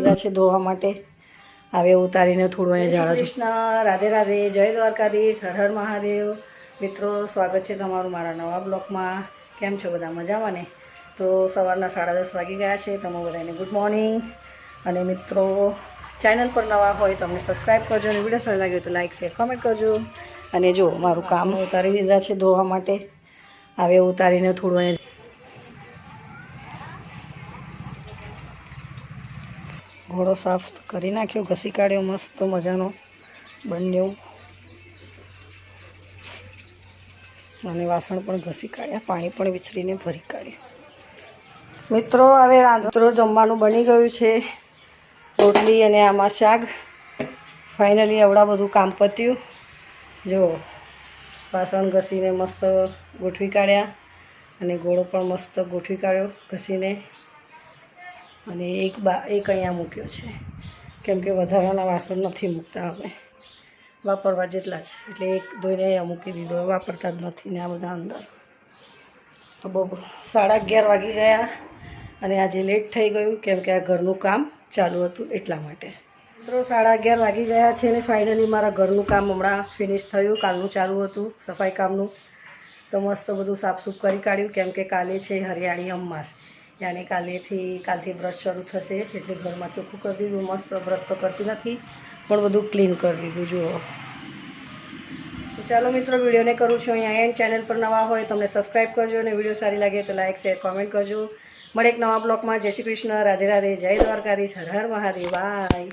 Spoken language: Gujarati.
દીધા છે ધોવા માટે. હવે ઉતારીને થોડું અહીંયા ઝાડા. કૃષ્ણ, રાધે રાધે, જય દ્વારકાધીશ, હર હર મહાદેવ. મિત્રો, સ્વાગત છે તમારું મારા નવા બ્લોગમાં. કેમ છો બધા? મજામાં ને? તો સવારના 10:30 વાગી ગયા છે. તમે બધાને ગુડ મોર્નિંગ. અને મિત્રો, ચેનલ પર નવા હોય તો અમને સબસ્ક્રાઈબ કરજો અને વિડીયો સારો લાગ્યો તો લાઈક શેર કોમેન્ટ કરજો. અને જો મારું કામ ઉતારી દીધા છે ધોવા માટે. હવે ઉતારીને થોડું અહીંયા ઘોડો સાફ કરી નાખ્યો, ઘસી કાઢ્યો મસ્ત મજાનો બન્યો. અને વાસણ પણ ઘસી કાઢ્યા, પાણી પણ વિચરીને ભરી કાઢ્યું. મિત્રો, હવે રાંધો જમવાનું બની ગયું છે. રોટલી અને આમાં શાક. ફાઇનલી આવડા બધું કામ પત્યું. જો વાસણ ઘસીને મસ્ત ગોઠવી કાઢ્યા અને ગોળો પણ મસ્ત ગોઠવી કાઢ્યો ઘસીને. અને એક અહીંયા મૂક્યો છે, કેમ કે વધારાના વાસણ નથી મૂકતા અમે, વાપરવા જેટલા જ. એટલે એક ધોઈને અહીંયા મૂકી દીધો, વાપરતા જ નથી ને આ બધા અંદર. તો બહુ 11:30 વાગી ગયા અને આજે લેટ થઈ ગયું, કેમ કે આ ઘરનું કામ ચાલુ હતું એટલા માટે. મિત્રો, 11:30 વાગી ગયા છે અને ફાઇનલી મારા ઘરનું કામ હમણાં ફિનિશ થયું. કાલનું ચાલુ હતું સફાઈ કામનું. તો મસ્ત બધું સાફસૂફ કરી કાઢ્યું, કેમ કે કાલે છે હરિયાળી અમાસ. યાની કાલથી બ્રશ શરૂ થશે, એટલે ઘરમાં ચોખ્ખું કરી દીધું. મસ્ત વ્રત તો કરતી નથી પણ બધું ક્લીન કરી દીધું. જુઓ. તો ચાલો મિત્રો, વિડીયોને કરું છું અહીંયા એન્ડ. ચેનલ પર નવા હોય તમને સબસ્ક્રાઈબ કરજો અને વિડીયો સારી લાગે તો લાઈક શેર કોમેન્ટ કરજો. મળે એક નવા બ્લોગમાં. જય શ્રી કૃષ્ણ, રાધે રાધે, જય દ્વારકાધીશ, હર હર મહાદેવ. બાય.